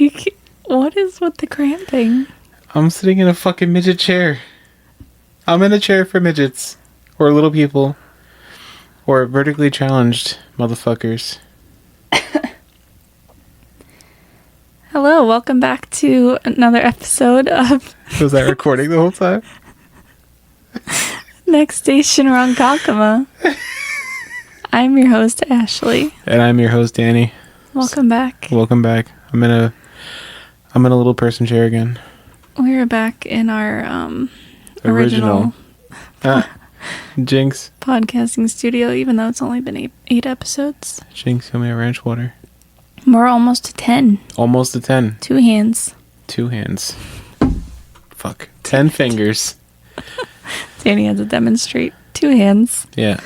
Like, what is with the cramping? I'm sitting in a fucking midget chair. I'm in a chair for midgets. Or little people. Or vertically challenged motherfuckers. Hello, welcome back to another episode of... Was that recording the whole time? Next Station, Ronkonkoma. I'm your host, Ashley. And I'm your host, Danny. Welcome back. Welcome back. I'm in a little person chair again. We're back in our original Jinx. podcasting studio, even though it's only been eight episodes. Jinx, give me a ranch water. We're almost to 10. Almost to 10. 2 hands. 2 hands. Fuck. 10 fingers. Danny had to demonstrate 2 hands. Yeah.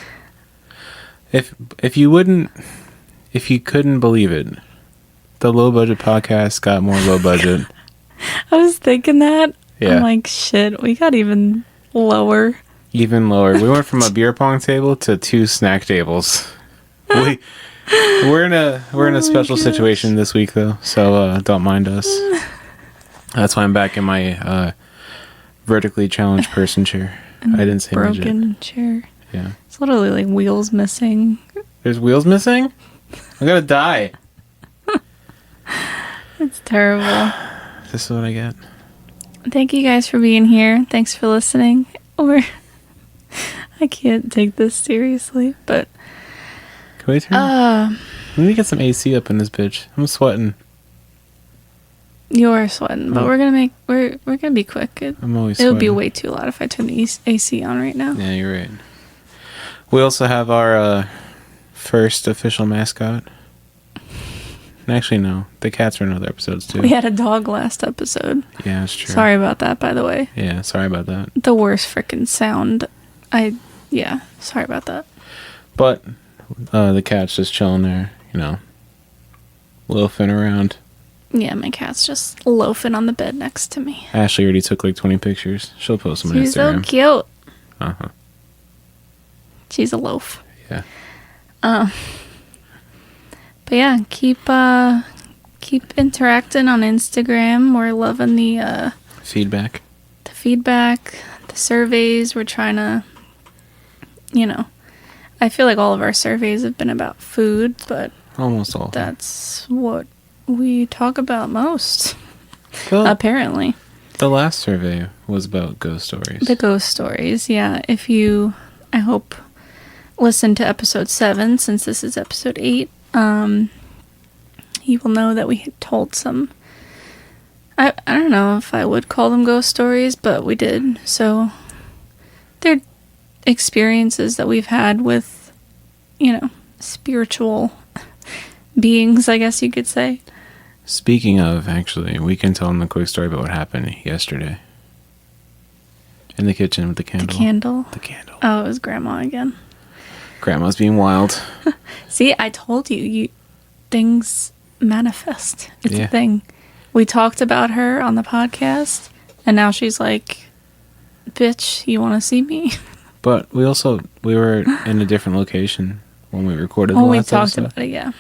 If you couldn't believe it, the low budget podcast got more low budget. I was thinking that. Yeah. I'm like, shit, we got even lower. Even lower. We went from a beer pong table to 2 snack tables. We're in a special situation this week though, so don't mind us. That's why I'm back in my vertically challenged person chair. I didn't say broken midget. Chair. Yeah. It's literally like wheels missing. There's wheels missing? I'm gonna die. It's terrible. This is what I get. Thank you guys for being here. Thanks for listening. I can't take this seriously, but Can we turn? We need to get some AC up in this bitch. I'm sweating. You are sweating, but we're gonna be quick. I'm always It'll sweating. be way too loud if I turn the AC on right now. Yeah, you're right. We also have our first official mascot. Actually, no. The cats are in other episodes, too. We had a dog last episode. Yeah, that's true. Sorry about that, by the way. Yeah, sorry about that. The worst freaking sound. Sorry about that. But the cat's just chilling there, loafing around. Yeah, my cat's just loafing on the bed next to me. Ashley already took like 20 pictures. She'll post them on She's so Instagram. cute. Uh-huh. She's a loaf. Yeah. But yeah, keep interacting on Instagram. We're loving the Feedback. The surveys. We're trying to, I feel like all of our surveys have been about food, but Almost all. that's what we talk about most, Well, apparently. the last survey was about ghost stories. The ghost stories, yeah. If you, I hope, listen to episode 7, since this is episode 8, you will know that we had told some, I don't know if I would call them ghost stories, but we did. So they're experiences that we've had with, spiritual beings, I guess you could say. Speaking of, actually, we can tell them a quick story about what happened yesterday. In the kitchen with the candle. The candle? The candle. Oh, it was Grandma again. Grandma's being wild. See, I told you things manifest. It's Yeah. a thing. We talked about her on the podcast, and now she's like, bitch, you want to see me? But we were in a different location when we recorded the We last talked episode. about it, yeah.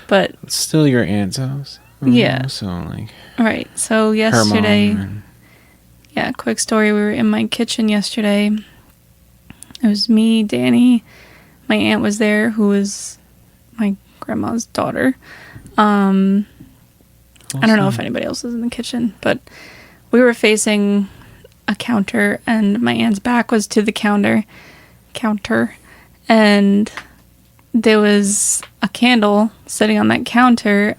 But, It's still your aunt's house. Yeah. So, like, right, so her yesterday, mom and yeah, quick story, we were in my kitchen yesterday. It was me, Danny, my aunt was there, who was my grandma's daughter. I don't know if anybody else was in the kitchen, but we were facing a counter, and my aunt's back was to the counter, and there was a candle sitting on that counter.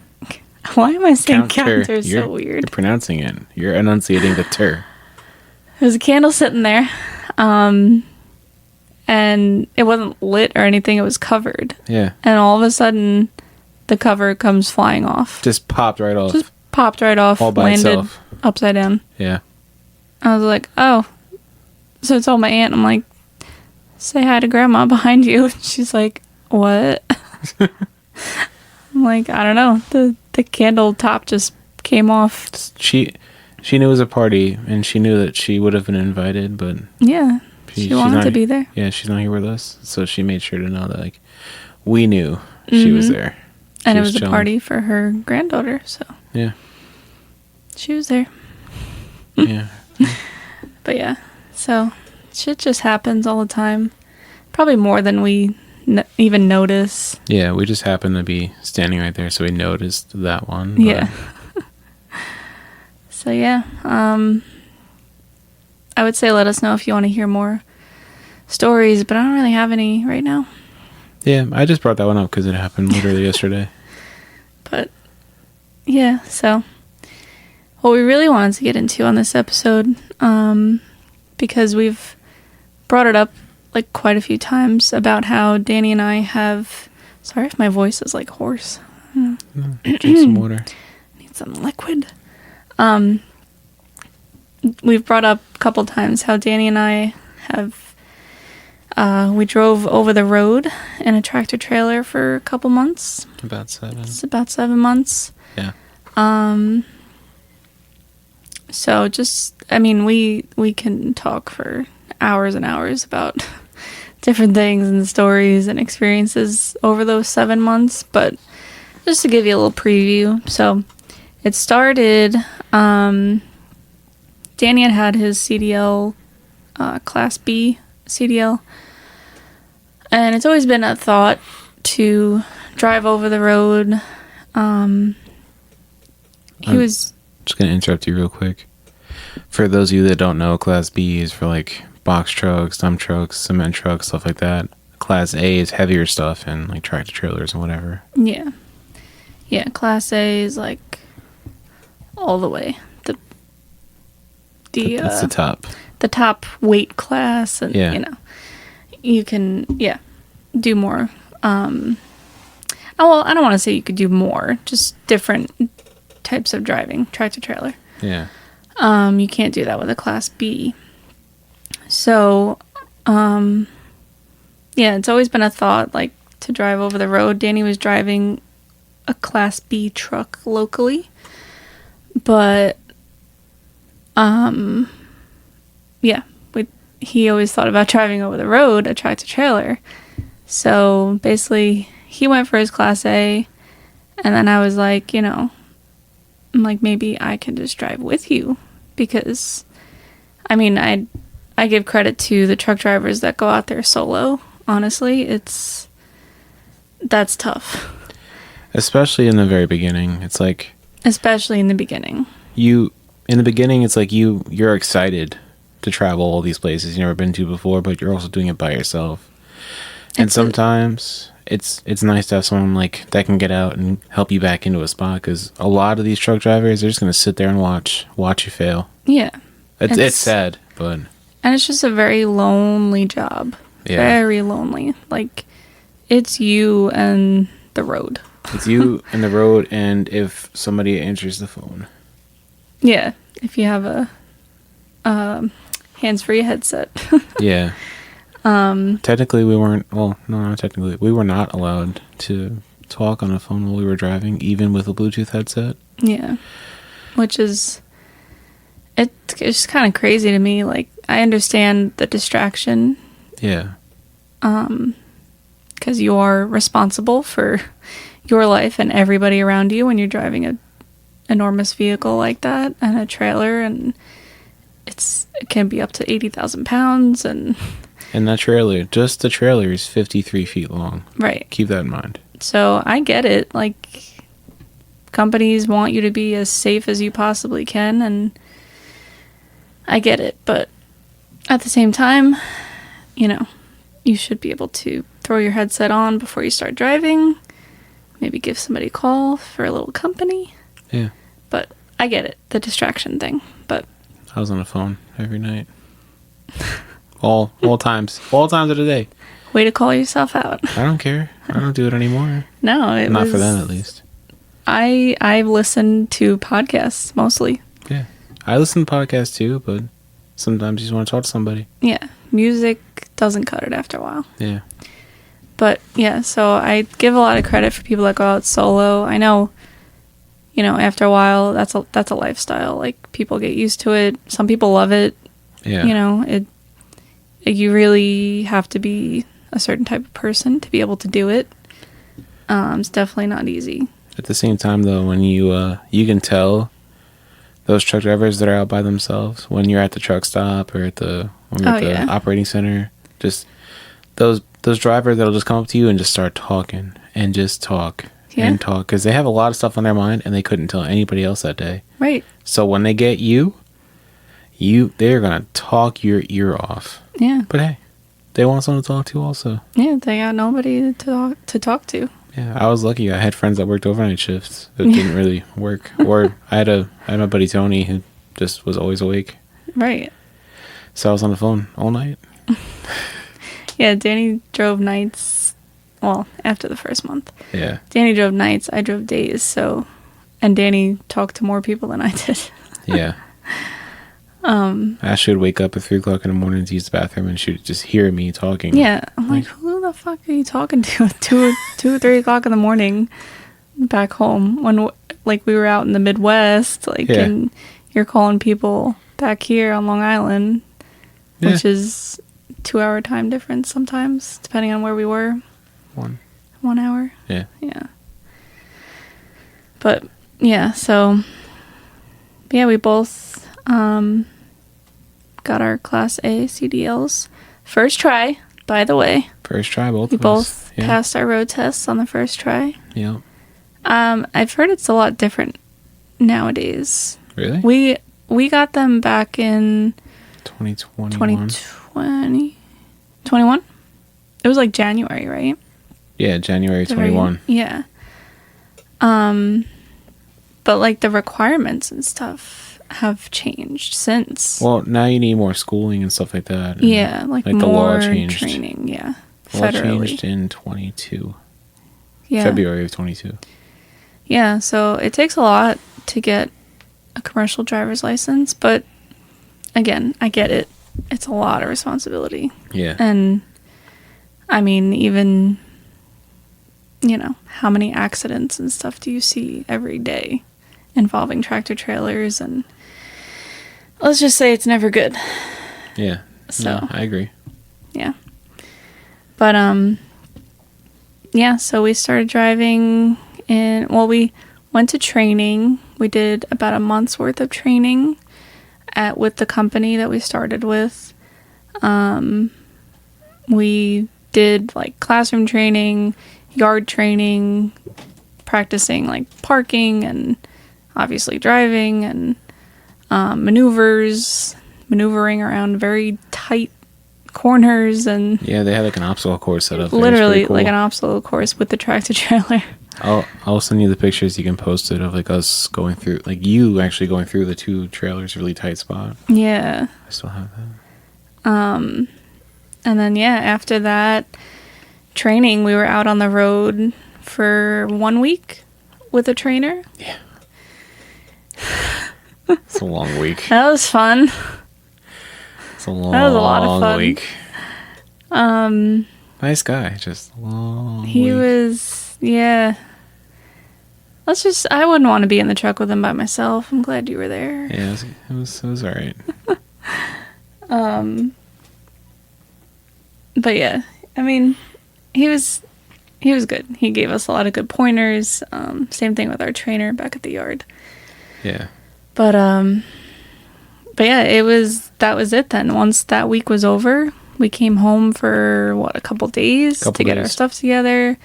Why am I saying counter so weird? You're pronouncing it. You're enunciating the ter. There's a candle sitting there, and it wasn't lit or anything. It was covered. Yeah. And all of a sudden, the cover comes flying off. Just popped right off. Just popped right off. All by landed itself. upside down. Yeah. I was like, oh. So I told my aunt, I'm like, say hi to Grandma behind you. And she's like, what? I'm like, I don't know. The candle top just came off. She knew it was a party, and she knew that she would have been invited, but Yeah. She wanted to be there. Yeah, she's not here with us, so she made sure to know that, like, we knew she was there. And it was a party for her granddaughter, so. Yeah. She was there. Yeah. But yeah, so shit just happens all the time. Probably more than we even notice. Yeah, we just happened to be standing right there, so we noticed that one. But... Yeah. So yeah, I would say let us know if you want to hear more stories, but I don't really have any right now. Yeah, I just brought that one up because it happened literally yesterday. But yeah, so what we really wanted to get into on this episode, because we've brought it up like quite a few times about how Danny and I have... Sorry if my voice is like hoarse. Drink some water. Need some liquid. We've brought up a couple times how Danny and I have... we drove over the road in a tractor trailer for a couple months. About 7. It's about 7 months. Yeah. So just, I mean, we can talk for hours and hours about different things and stories and experiences over those 7 months, but just to give you a little preview. So it started, Danny had his CDL, Class B CDL, and it's always been a thought to drive over the road. He was... Just going to interrupt you real quick. For those of you that don't know, Class B is for like box trucks, dump trucks, cement trucks, stuff like that. Class A is heavier stuff and like tractor trailers and whatever. Yeah. Yeah, Class A is like all the way. That's the top. The top weight class, and yeah. You know, you can do more. Well, I don't want to say you could do more, just different types of driving, tractor trailer. Yeah. You can't do that with a Class B. So, yeah, it's always been a thought, like, to drive over the road. Danny was driving a Class B truck locally, but, yeah, he always thought about driving over the road, a tractor trailer. So, basically, he went for his Class A, and then I was like, you know, I'm like, maybe I can just drive with you, because, I mean, I give credit to the truck drivers that go out there solo. Honestly, that's tough. Especially in the very beginning. It's like... Especially in the beginning. In the beginning, it's like you're excited to travel all these places you've never been to before, but you're also doing it by yourself. And sometimes it's nice to have someone like that can get out and help you back into a spot, because a lot of these truck drivers, they're just going to sit there and watch you fail. Yeah. It's sad, but... And it's just a very lonely job. Yeah. Very lonely. Like, it's you and the road. It's you and the road, and if somebody answers the phone. Yeah. If you have a hands-free headset. Yeah. Technically, we weren't... Well, no, not technically. We were not allowed to talk on a phone while we were driving, even with a Bluetooth headset. Yeah. Which is... It's just kind of crazy to me. Like, I understand the distraction. Yeah. Because you are responsible for your life and everybody around you when you're driving a enormous vehicle like that and a trailer, and it can be up to 80,000 pounds, and that trailer, just the trailer, is 53 feet long. Right. Keep that in mind. So I get it. Like, companies want you to be as safe as you possibly can, and I get it. But at the same time, you know, you should be able to throw your headset on before you start driving. Maybe give somebody a call for a little company. Yeah. But I get it, the distraction thing. But I was on the phone every night. all times of the day. Way to call yourself out. I don't care. I don't do it anymore. No, not for them, at least. I listen to podcasts mostly. Yeah, I listen to podcasts too, but sometimes you just want to talk to somebody. Yeah, music doesn't cut it after a while. Yeah. But yeah, so I give a lot of credit for people that go out solo. I know, you know, after a while, that's a lifestyle. Like, people get used to it. Some people love it. Yeah. You know, you really have to be a certain type of person to be able to do it. It's definitely not easy. At the same time, though, when you can tell those truck drivers that are out by themselves when you're at the truck stop or when you're at the operating center. Just those drivers that'll just come up to you and just start talking and just talk and talk because they have a lot of stuff on their mind and they couldn't tell anybody else that day. Right. So when they get they're gonna talk your ear off. Yeah. But hey, they want someone to talk to also. Yeah, they got nobody to talk to. Yeah, I was lucky. I had friends that worked overnight shifts that didn't really work. Or I had my buddy Tony who just was always awake. Right. So I was on the phone all night. Yeah, Danny drove nights. Well, after the first month. Yeah. Danny drove nights. I drove days. And Danny talked to more people than I did. Yeah. Ashley would wake up at 3 o'clock in the morning to use the bathroom, and she would just hear me talking. Yeah, I'm like, who the fuck are you talking to at 2 or 3 o'clock in the morning back home when we were out in the Midwest, and you're calling people back here on Long Island, which is 2-hour time difference sometimes, depending on where we were. 1 hour. Yeah. Yeah. But so we both got our Class A CDLs. First try, by the way. First try, both we of us. both passed our road tests on the first try. Yeah. I've heard it's a lot different nowadays. Really? We got them back in 2021. 21? It was like January, right? Yeah, January 21. Yeah. But the requirements and stuff have changed since. Well, now you need more schooling and stuff like that. Yeah, more the law changed. Training, yeah. The law Federally. changed in 22. Yeah. February of 22. Yeah, so it takes a lot to get a commercial driver's license, but again, I get it. It's a lot of responsibility. Yeah. And I mean, even how many accidents and stuff do you see every day involving tractor trailers, and let's just say it's never good. Yeah. So no, I agree. Yeah. But so we started driving we went to training. We did about a month's worth of training with the company that we started with. We did classroom training, yard training, practicing parking and obviously driving and maneuvering around very tight corners, and yeah, they had an obstacle course set up. Literally cool. An obstacle course with the tractor trailer. I'll send you the pictures. You can post it of us going through, you actually going through the 2 trailers, really tight spot. Yeah. I still have that. And then after that training, we were out on the road for 1 week with a trainer. Yeah. It's a long week. That was fun. It's a long, that was a lot of fun. Week. Nice guy, just long He week. was, yeah. I wouldn't want to be in the truck with him by myself. I'm glad you were there. Yeah, it was all right. But yeah, I mean, he was good. He gave us a lot of good pointers. Same thing with our trainer back at the yard. Yeah. But yeah, that was it then. Once that week was over, we came home for a couple days to get our stuff together,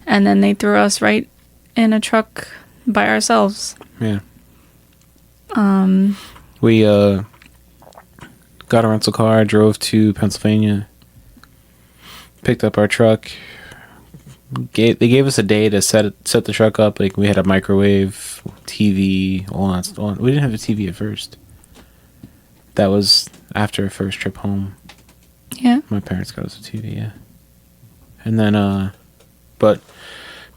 and then they threw us right in a truck by ourselves. Yeah. We got a rental car, drove to Pennsylvania, picked up our truck. They gave us a day to set the truck up. We had a microwave, TV, all that. We didn't have a TV at first. That was after our first trip home. Yeah. My parents got us a TV, yeah. And then, but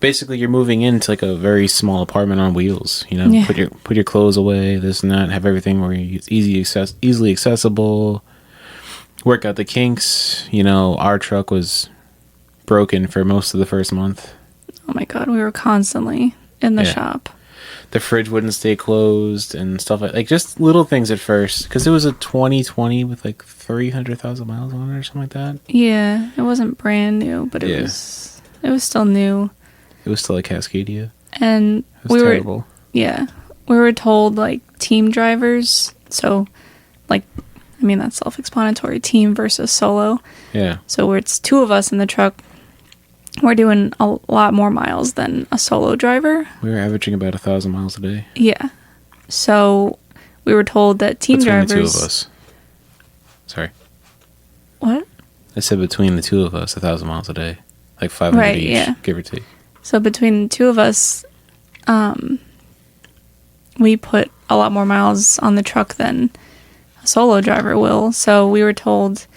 basically you're moving into a very small apartment on wheels. Yeah. Put your clothes away, this and that, have everything where it's easily accessible. Work out the kinks. Our truck was broken for most of the first month. Oh my god, we were constantly in the shop. The fridge wouldn't stay closed and stuff just little things at first, because it was a 2020 with 300,000 miles on it or something like that. Yeah, it wasn't brand new, but it was still new. It was still a Cascadia. And it was terrible. We were told team drivers. So, like, I mean, that's self-explanatory, team versus solo. Yeah. So where it's two of us in the truck, we're doing a lot more miles than a solo driver. We were averaging about 1,000 miles a day. Yeah. So we were told that team between drivers... the two of us. Sorry. What? I said between the two of us, 1,000 miles a day. Like 500 each, give or take. So between the two of us, we put a lot more miles on the truck than a solo driver will. So we were told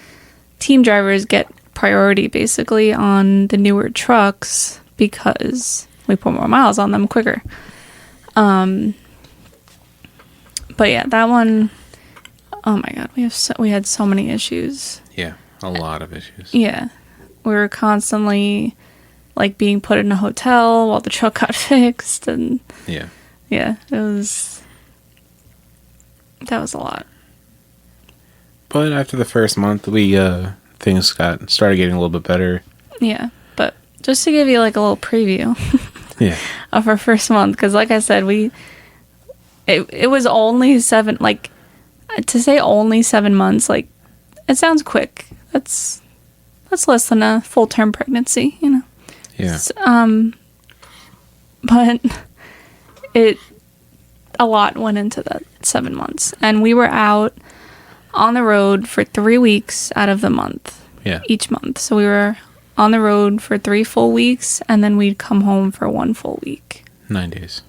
team drivers get priority basically on the newer trucks because we put more miles on them quicker. But yeah, that one, oh my God, we had so many issues. Yeah, a lot of issues. Yeah. We were constantly like being put in a hotel while the truck got fixed, and yeah, that was a lot. But after the first month, we things started getting a little bit better. Yeah, but just to give you like a little preview of our first month, because like I said, it was only 7, like, to say only 7 months, like, it sounds quick. That's less than a full-term pregnancy, you know. Yeah. But a lot went into that 7 months, and we were out on the road for 3 weeks out of the month. Yeah. Each month. So we were on the road for 3 full weeks, and then we'd come home for 1 full week. 9 days.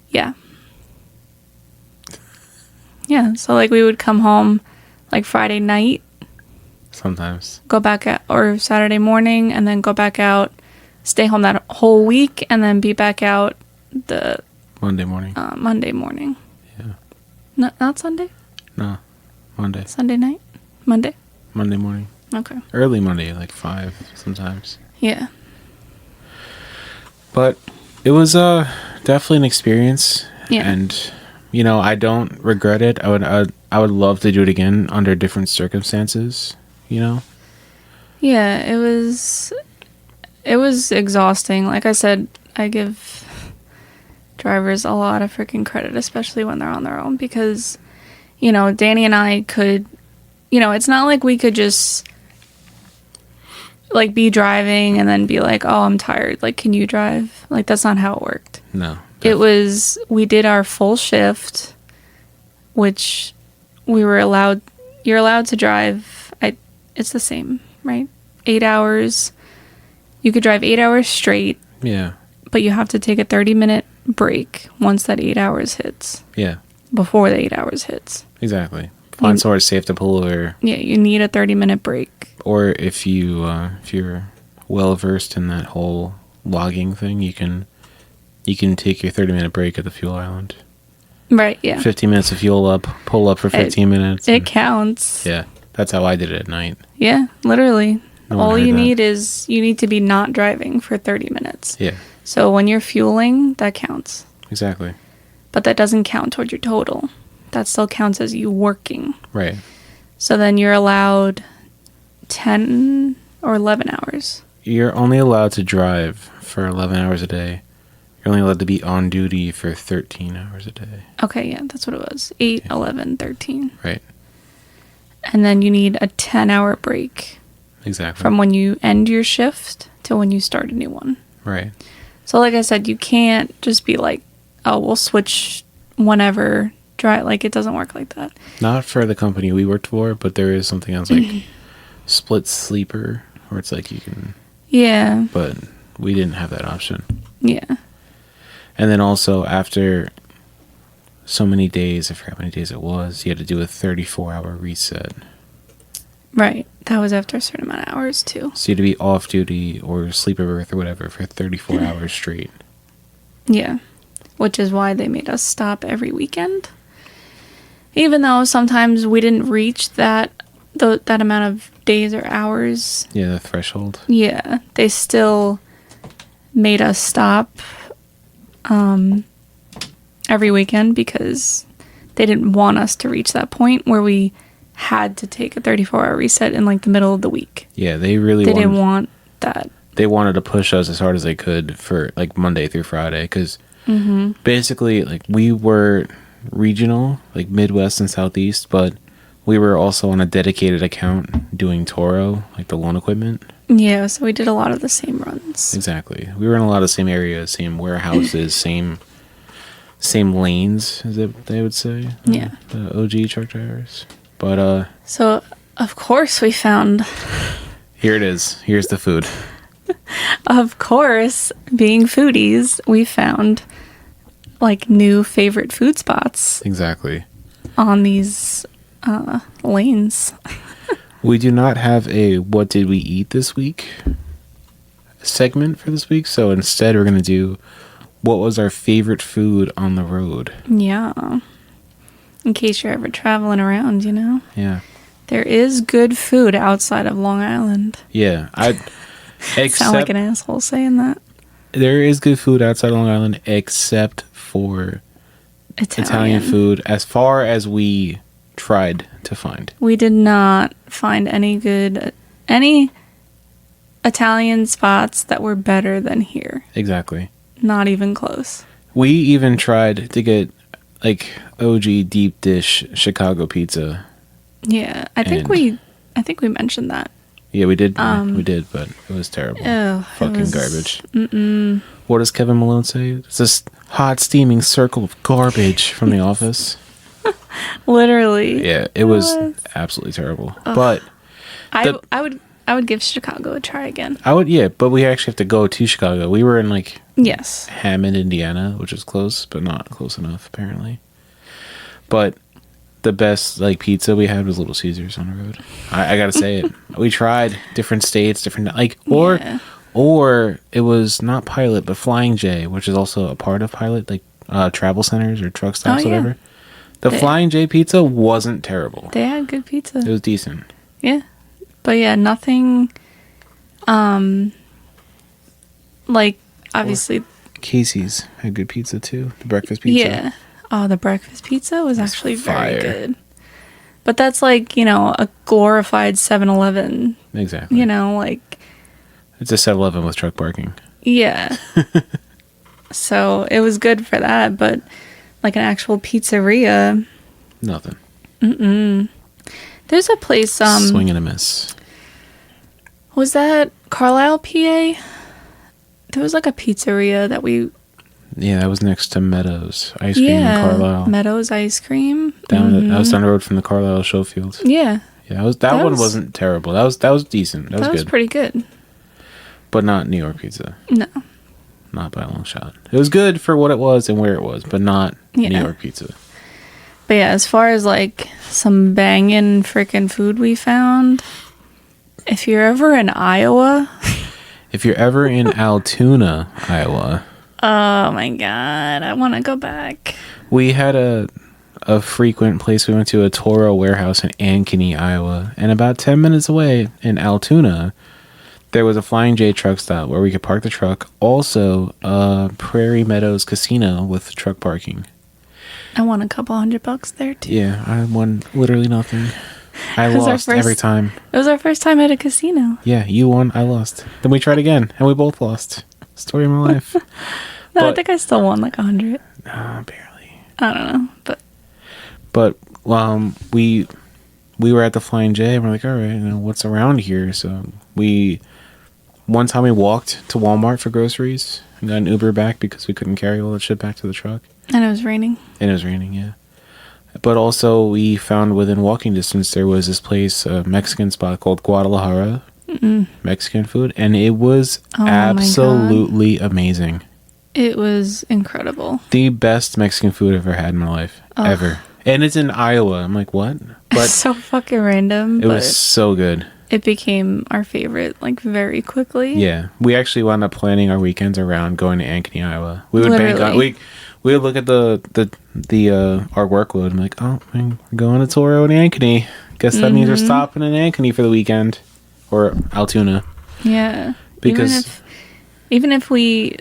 Yeah. Yeah, so like we would come home like Friday night. Sometimes. Go back out, or Saturday morning, and then go back out, stay home that whole week, and then be back out the Monday morning. Monday morning. Yeah. Not Sunday? No. Monday. Sunday night? Monday? Monday morning. Okay. Early Monday, like 5 sometimes. Yeah. But it was definitely an experience. Yeah. And, you know, I don't regret it. I would love to do it again under different circumstances, you know? Yeah, it was exhausting. Like I said, I give drivers a lot of freaking credit, especially when they're on their own, because, you know, Danny and I could, you know, it's not like we could just like be driving and then be like, oh, I'm tired, like, can you drive? Like, that's not how it worked. No. We did our full shift, which you're allowed to drive. It's the same, right? 8 hours. You could drive 8 hours straight. Yeah. But you have to take a 30-minute break once that 8 hours hits. Yeah. Before the 8 hours hits. Exactly. Find somewhere safe to pull over. Yeah, you need a 30-minute break. Or if you're well versed in that whole logging thing, you can take your 30-minute break at the fuel island. Right, yeah. 15 minutes of fuel up, pull up for 15 minutes. It counts. Yeah. That's how I did it at night. Yeah, literally. All you need is you need to be not driving for 30 minutes. Yeah. So when you're fueling, that counts. Exactly. But that doesn't count toward your total. That still counts as you working. Right. So then you're allowed 10 or 11 hours. You're only allowed to drive for 11 hours a day. You're only allowed to be on duty for 13 hours a day. Okay, yeah, that's what it was. 8, 11, 13. Right. And then you need a 10-hour break. Exactly. From when you end your shift to when you start a new one. Right. So like I said, you can't just be like, oh, we'll switch whenever. Like, it doesn't work like that. Not for the company we worked for, but there is something else like split sleeper, where it's like you can... Yeah. But we didn't have that option. Yeah. And then also after so many days, I forgot how many days it was, you had to do a 34-hour reset. Right. That was after a certain amount of hours, too. So you had to be off duty or sleeper berth or whatever for 34 hours straight. Yeah. Which is why they made us stop every weekend. Even though sometimes we didn't reach that amount of days or hours. Yeah, the threshold. Yeah. They still made us stop every weekend because they didn't want us to reach that point where we had to take a 34-hour reset in like the middle of the week. Yeah, they didn't want that. They wanted to push us as hard as they could for like Monday through Friday, because Basically, like, we were regional, like Midwest and Southeast, but we were also on a dedicated account doing Toro, like the lawn equipment. Yeah, so we did a lot of the same runs. Exactly. We were in a lot of the same areas, same warehouses, same lanes, as they would say. Yeah. The OG truck drivers. But So, of course, we found... here it is. Here's the food. Of course, being foodies, we found, like, new favorite food spots Exactly. on these lanes. We do not have a what did we eat this week segment for this week, so instead we're going to do what was our favorite food on the road. Yeah. In case you're ever traveling around, you know? Yeah. There is good food outside of Long Island. Yeah. Sound like an asshole saying that. There is good food outside Long Island except for Italian food as far as we tried to find. We did not find any Italian spots that were better than here. Exactly. Not even close. We even tried to get like OG deep dish Chicago pizza. Yeah, I think we mentioned that. Yeah, we did. We did, but it was terrible. Fucking garbage. Mm-mm. What does Kevin Malone say? It's this hot, steaming circle of garbage from The Office. Literally. Yeah, it was absolutely terrible. Ugh. But I would give Chicago a try again. I would, yeah, but we actually have to go to Chicago. We were in like Hammond, Indiana, which is close, but not close enough apparently. But the best like pizza we had was Little Caesars on the road. I gotta say it. We tried different states, different like or it was not Pilot but Flying J, which is also a part of Pilot, like travel centers or truck stops, whatever. The Flying J pizza wasn't terrible. They had good pizza. It was decent. Yeah, but yeah, nothing. Like obviously, Casey's had good pizza too. The breakfast pizza. Yeah. Oh, the breakfast pizza was actually very good. But that's like, you know, a glorified 7-Eleven. Exactly. You know, like... It's a 7-Eleven with truck parking. Yeah. So it was good for that, but like an actual pizzeria... Nothing. Mm-mm. There's a place... Swing and a miss. Was that Carlisle, PA? There was like a pizzeria that we... Yeah, that was next to Meadows Ice Cream in Carlisle. Meadows Ice Cream. I was down the road from the Carlisle show field. Yeah. Yeah, that one wasn't terrible. That was decent. That was good. Pretty good. But not New York pizza. No. Not by a long shot. It was good for what it was and where it was, but not New York pizza. But yeah, as far as like some banging freaking food we found, if you're ever in Iowa... If you're ever in Altoona, Iowa... Oh my god, I want to go back. We had a frequent place. We went to a Toro warehouse in Ankeny, Iowa, and about 10 minutes away in Altoona, there was a Flying J truck stop where we could park the truck. Also, Prairie Meadows Casino with truck parking. I won a couple $100 there too. Yeah, I won literally nothing. I lost every time. It was our first time at a casino. Yeah, you won, I lost. Then we tried again, and we both lost. Story of my life. No, I think I still won like 100. Barely. I don't know, but we were at the Flying J, and we're like, all right, you know, what's around here? So one time we walked to Walmart for groceries and got an Uber back because we couldn't carry all that shit back to the truck. And it was raining. Yeah. But also we found within walking distance there was this place, a Mexican spot called Guadalajara. Mexican food, and it was absolutely amazing. It was incredible. The best Mexican food I've ever had in my life. Ever. And it's in Iowa. I'm like, what? But so fucking random. It was so good. It became our favorite like very quickly. Yeah. We actually wound up planning our weekends around going to Ankeny, Iowa. We would bank on we would look at the our workload and be like, oh, we're going to Toro and Ankeny. Guess that means we're stopping in Ankeny for the weekend. Or Altoona. Yeah. Because even if we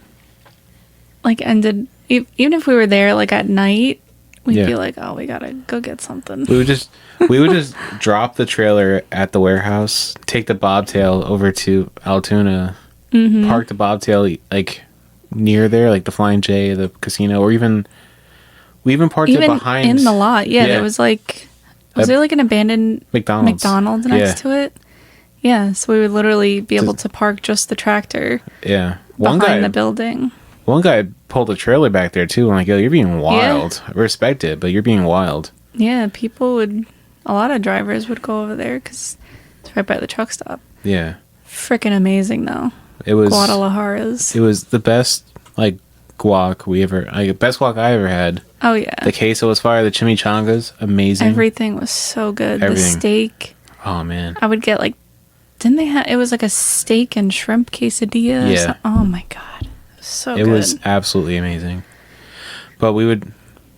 like even if we were there like at night, we'd be like, oh, we gotta go get something. We would just drop the trailer at the warehouse, take the bobtail over to Altoona, park the bobtail like near there, like the Flying J, the casino, or even we even parked it behind in the lot. Yeah, there was like, was there like an abandoned McDonald's next to it? Yeah, so we would literally be able to park just the tractor. Yeah, behind the building. One guy pulled a trailer back there too. I'm like, yo, you're being wild. I respect it, but you're being wild. Yeah, a lot of drivers would go over there because it's right by the truck stop. Yeah. Freaking amazing, though. It was Guadalajara's. It was the best, like, best guac I ever had. Oh, yeah. The queso was fire. The chimichangas, amazing. Everything was so good. Everything. The steak. Oh, man. I would get, like, didn't they have, it was like a steak and shrimp quesadilla. Yeah. Oh, my God. It was so good. It was absolutely amazing. But we would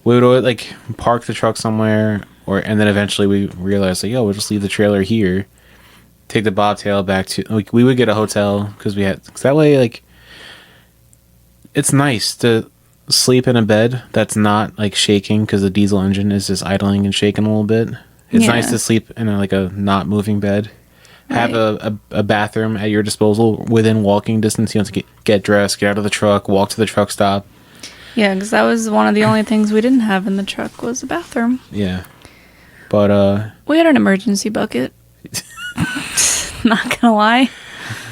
always, like, park the truck somewhere, and then eventually we realized, like, yo, we'll just leave the trailer here. Take the bobtail back to, like, we would get a hotel because that way, like, it's nice to sleep in a bed that's not like shaking because the diesel engine is just idling and shaking a little bit. It's nice to sleep in a not moving bed. Have a bathroom at your disposal within walking distance. You don't have to get dressed, get out of the truck, walk to the truck stop. Yeah, because that was one of the only things we didn't have in the truck was a bathroom. Yeah. But, we had an emergency bucket. Not gonna lie.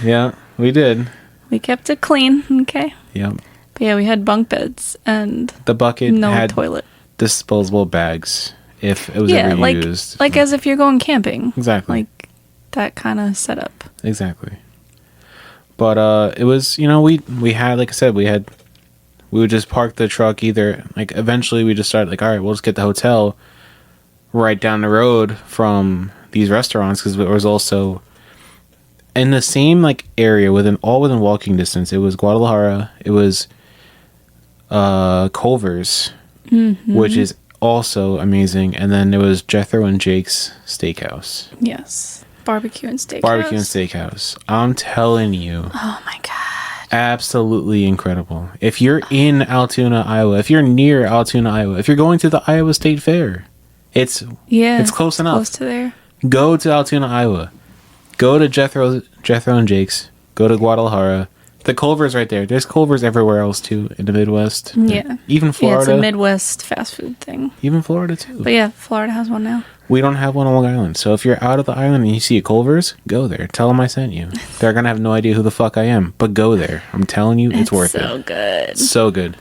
Yeah, we did. We kept it clean, okay? Yep. But yeah, we had bunk beds and the bucket had toilet. Disposable bags if it was ever used. Like as if you're going camping. Exactly. Like that kind of setup. Exactly. But it was, we had, like I said, we would just park the truck either, like, eventually we just started, like, all right, we'll just get the hotel right down the road from these restaurants, because it was also in the same, like, area, within walking distance. It was Guadalajara, it was Culver's, which is also amazing, and then it was Jethro and Jake's Steakhouse. Yes. Barbecue and Steakhouse. I'm telling you. Oh my God. Absolutely incredible. If you're in Altoona, Iowa, if you're near Altoona, Iowa, if you're going to the Iowa State Fair, it's close enough. Close to there. Go to Altoona, Iowa. Go to Jethro and Jake's. Go to Guadalajara. The Culver's right there. There's Culver's everywhere else too in the Midwest. Yeah. Even Florida. Yeah, it's a Midwest fast food thing. Even Florida too. But yeah, Florida has one now. We don't have one on Long Island. So if you're out of the island and you see a Culver's, go there. Tell them I sent you. They're going to have no idea who the fuck I am. But go there. I'm telling you, it's worth it. So good. So good.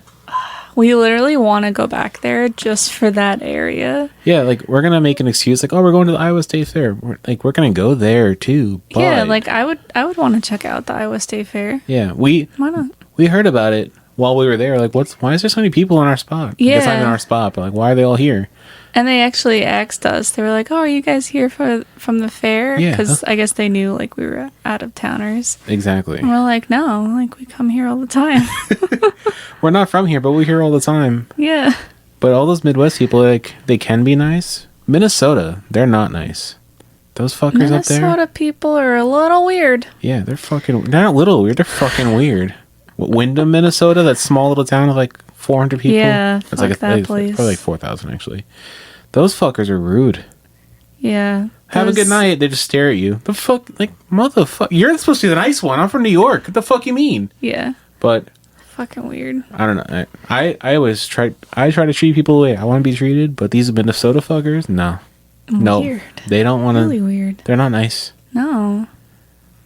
We literally want to go back there just for that area. Yeah, like, we're going to make an excuse, like, oh, we're going to the Iowa State Fair. We're going to go there, too. But, yeah, like, I would want to check out the Iowa State Fair. Yeah, why not? We heard about it while we were there. Like, why is there so many people in our spot? Yeah. It's not even our spot, but, like, why are they all here? And they actually asked us. They were like, oh, are you guys here from the fair? Yeah. Because I guess they knew, like, we were out-of-towners. Exactly. And we're like, no, like, we come here all the time. We're not from here, but we're here all the time. Yeah. But all those Midwest people, like, they can be nice. Minnesota, they're not nice. Those fuckers up there. Minnesota people are a little weird. Yeah, they're not a little weird. They're fucking weird. Wyndham, Minnesota, that small little town of, like, 400 people. Yeah, it's like that place. Probably like 4,000, actually. Those fuckers are rude. Yeah. Have a good night. They just stare at you. The fuck? Like, motherfucker. You're supposed to be the nice one. I'm from New York. What the fuck you mean? Yeah. But fucking weird. I don't know. I always try to treat people the way I want to be treated, but these Minnesota fuckers, no. Weird. No. They don't want to. Really weird. They're not nice. No.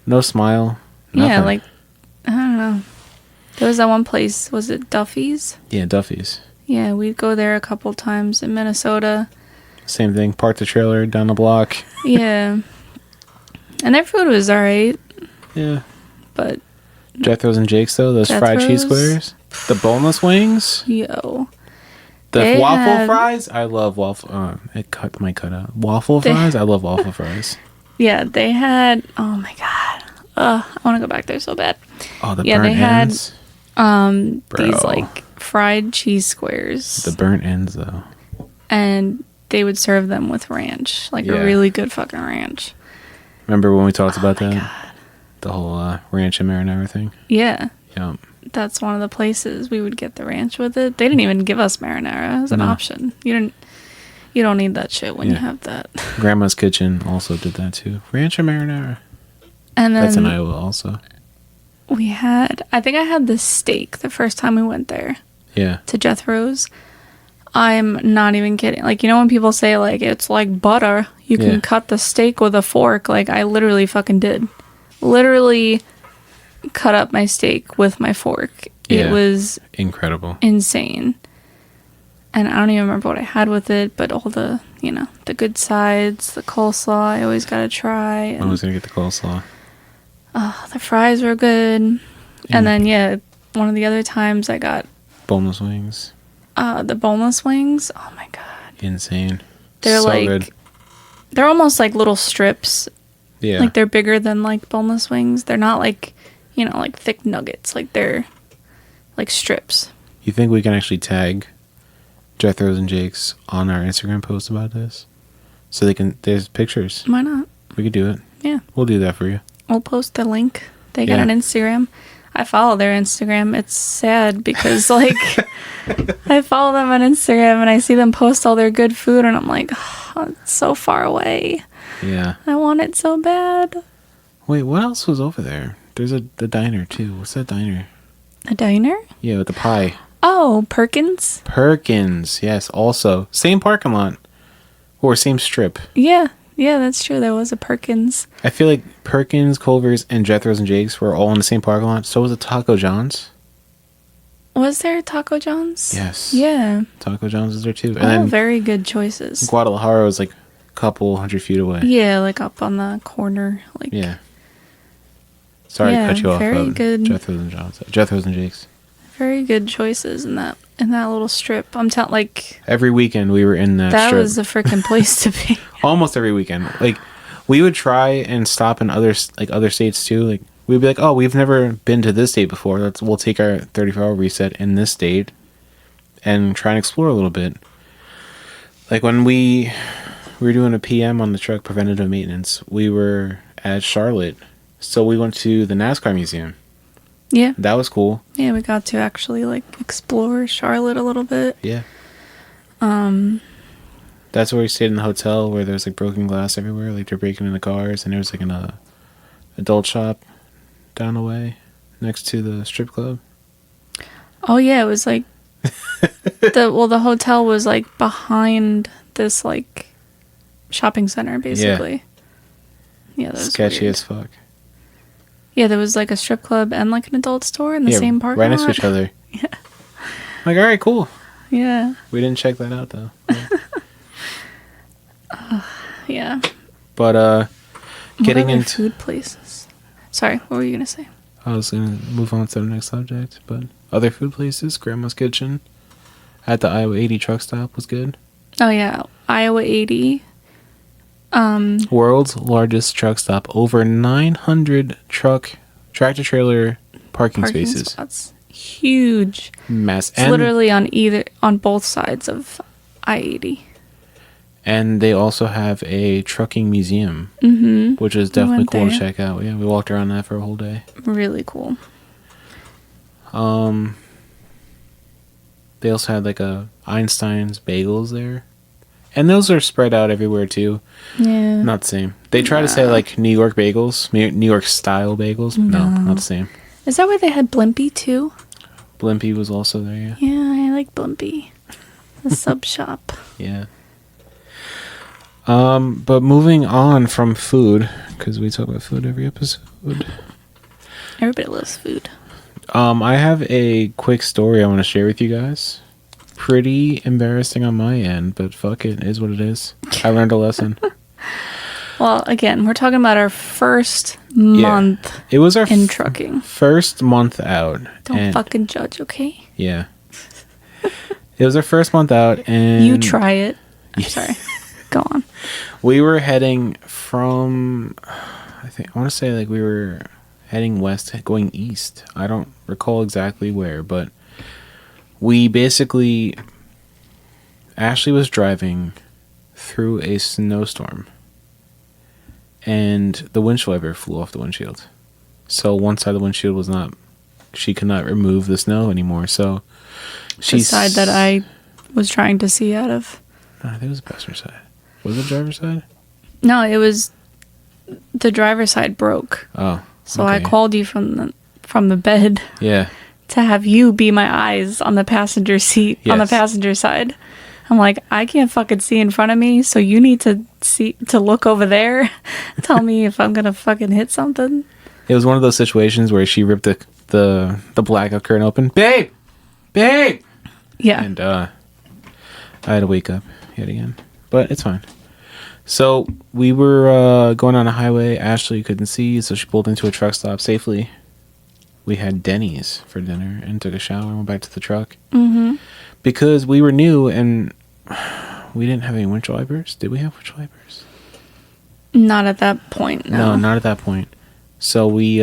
No smile. Nothing. Yeah, like, I don't know. There was that one place, was it Duffy's? Yeah, Duffy's. Yeah, we'd go there a couple times in Minnesota. Same thing. Park the trailer down the block. Yeah. And their food was alright. Yeah. But Jethro's and Jake's, though, those fried cheese squares. The boneless wings. Yo. The waffle fries. I love waffle. It might cut out. Waffle fries. I love waffle fries. Yeah, they had. Oh my God. I want to go back there so bad. Oh, the burnt ends. These like fried cheese squares. The burnt ends, though. And they would serve them with ranch, like a really good fucking ranch. Remember when we talked about that? God. The whole ranch and marinara thing? Yeah. Yeah. That's one of the places we would get the ranch with it. They didn't even give us marinara as an option. You don't need that shit when you have that. Grandma's Kitchen also did that too. Ranch and marinara. And then that's in Iowa also. I think I had the steak the first time we went there Yeah. to Jethro's. I'm not even kidding. Like, you know when people say, like, it's like butter, you can Yeah. cut the steak with a fork? Like, I literally fucking did. Literally cut up my steak with my fork. It Yeah. was Incredible. insane. And I don't even remember what I had with it, but all the, you know, the good sides, the coleslaw, I always gotta try. I And was going to get the coleslaw. the fries were good. Yeah. And then, yeah, one of the other times I got Boneless wings. the boneless wings. Oh my God. Insane. They're so like, good. they're almost like little strips. Yeah. Like they're bigger than like boneless wings. They're not like, you know, like thick nuggets. Like they're like strips. You think we can actually tag Jethro's and Jake's on our Instagram post about this? So they can, there's pictures. Why not? We could do it. Yeah. We'll do that for you. We'll post the link. They got Yeah. an Instagram. I follow their Instagram. It's sad because like I follow them on Instagram and I see them post all their good food and I'm like, oh, it's so far away. Yeah. I want it so bad. Wait, what else was over there? There's the diner too. What's that diner? A diner? Yeah, with the pie. Oh, Perkins? Perkins, yes, also. Same parking lot. Or same strip. Yeah. Yeah, that's true. There was a Perkins. I feel like Perkins, Culver's, and Jethro's and Jake's were all in the same parking lot. So was it Taco John's? Was there Taco John's? Yes. Yeah. Taco John's is there too. And All then very good choices. Guadalajara was like a couple 100 feet away. Yeah, like up on the corner. Like Yeah. Sorry Yeah, to cut you off. very good. Jethro's and Jake's. very good choices in that little strip. I'm telling, like, Every weekend we were in that that strip. was the freaking place to be. Almost every weekend. Like, we would try and stop in other states too. Like, we'd be like, oh, we've never been to this state before. We'll take our 34-hour reset in this state and try and explore a little bit. Like, when we were doing a PM on the truck, preventative maintenance, we were at Charlotte. So we went to the NASCAR museum. Yeah. That was cool. Yeah, we got to actually, like, explore Charlotte a little bit. Yeah. That's where we stayed in the hotel where there's like broken glass everywhere. Like they're breaking into cars, and there was like an adult shop down the way next to the strip club. Oh, yeah, it was, like, the hotel was, like, behind this, like, shopping center, basically. Yeah, that was sketchy weird. as fuck. Yeah, there was, like, a strip club and, like, an adult store in the Yeah, same parking right next lot. to each other. Yeah. Like, all right, cool. Yeah. We didn't check that out though. Yeah. But getting what other into food places. Sorry, what were you gonna say? I was gonna move on to the next subject, but other food places, Grandma's Kitchen at the Iowa 80 truck stop was good. Oh yeah, Iowa 80. World's largest truck stop, over 900 tractor trailer parking spaces. Spots. Huge. Mass. It's literally on both sides of I-80. And they also have a trucking museum, which is We definitely went cool to there. check out. Yeah, we walked around that for a whole day. Really cool. They also had like Einstein's bagels there, and those are spread out everywhere too. Yeah. Not the same. They try to say like New York bagels, New York style bagels. No, not the same. Is that where they had Blimpie too? Blimpie was also there. Yeah. Yeah, I like Blimpie. The sub shop. Yeah. But moving on from food, because we talk about food every episode. Everybody loves food. I have a quick story I want to share with you guys. Pretty embarrassing on my end, but fuck it, is what it is. I learned a lesson. Well, again, we're talking about our first month It was our in trucking. first month out. Don't fucking judge, okay? Yeah. It was our first month out, and You try it. I'm sorry. Go on. we were heading from, I want to say like we were heading west, going east. I don't recall exactly where, but we basically, Ashley was driving through a snowstorm, and the windshield wiper flew off the windshield. So one side of the windshield was not, she could not remove the snow anymore. So The side that I was trying to see out of. I think it was the passenger side. Was it the driver's side? No, it was the driver's side broke. Oh. So I okay. called you from from the bed Yeah. to have you be my eyes on the passenger seat, on the Yes. passenger side. I'm like, I can't fucking see in front of me, so you need to look over there. Tell me if I'm gonna fucking hit something. It was one of those situations where she ripped the blackout curtain open. Babe! Babe! Yeah. And I had to wake up yet again. But it's fine. So we were going on a highway. Ashley couldn't see, so she pulled into a truck stop safely. We had Denny's for dinner and took a shower and went back to the truck. Mm-hmm. Because we were new and we didn't have any windshield wipers. Did we have windshield wipers? Not at that point, no. No, not at that point. So we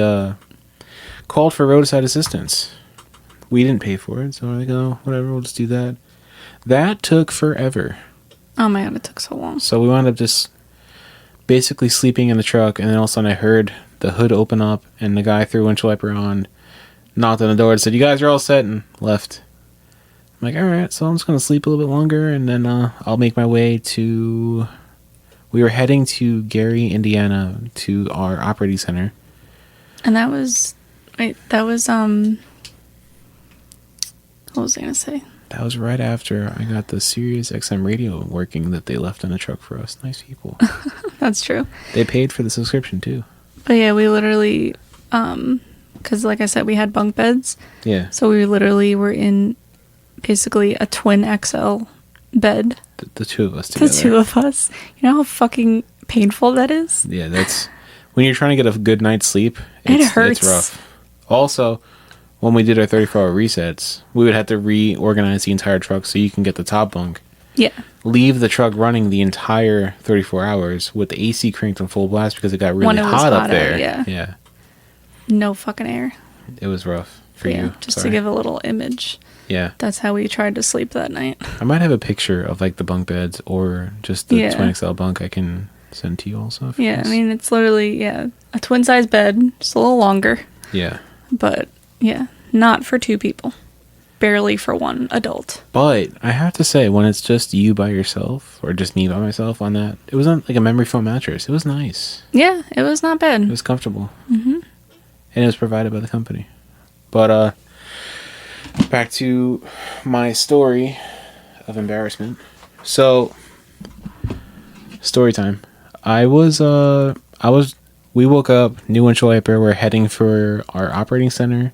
called for roadside assistance. We didn't pay for it, so we're like, oh, whatever, we'll just do that. That took forever. Oh my god, it took so long. So we wound up just basically sleeping in the truck, and then all of a sudden I heard the hood open up, and the guy threw a windshield wiper on, knocked on the door, and said, "You guys are all set," and left. I'm like, alright, so I'm just going to sleep a little bit longer, and then I'll make my way to... We were heading to Gary, Indiana, to our operating center. And that was... Wait, that was, what was I going to say? That was right after I got the Sirius XM radio working that they left in the truck for us. Nice people. That's true. They paid for the subscription, too. But yeah, we literally, because like I said, we had bunk beds. Yeah. So we literally were in basically a twin XL bed. The two of us together. The two of us. You know how fucking painful that is? Yeah, that's... When you're trying to get a good night's sleep, It hurts. It's rough. Also, when we did our 34-hour resets, we would have to reorganize the entire truck so you can get the top bunk. Yeah. Leave the truck running the entire 34 hours with the AC cranked on full blast because it got really hot up there. Yeah. No fucking air. It was rough for you. Just Sorry. to give a little image. Yeah. That's how we tried to sleep that night. I might have a picture of like the bunk beds or just the Yeah. twin XL bunk I can send to you also. if Yeah, it's- I mean, it's literally, a twin size bed, just a little longer. Yeah. But, yeah, not for two people. Barely for one adult. But I have to say, when it's just you by yourself or just me by myself on that, it was on like a memory foam mattress. It was nice. Yeah, it was not bad. It was comfortable. Mm-hmm. And it was provided by the company. But back to my story of embarrassment. So, story time. We woke up, new windshield wiper, we're heading for our operating center.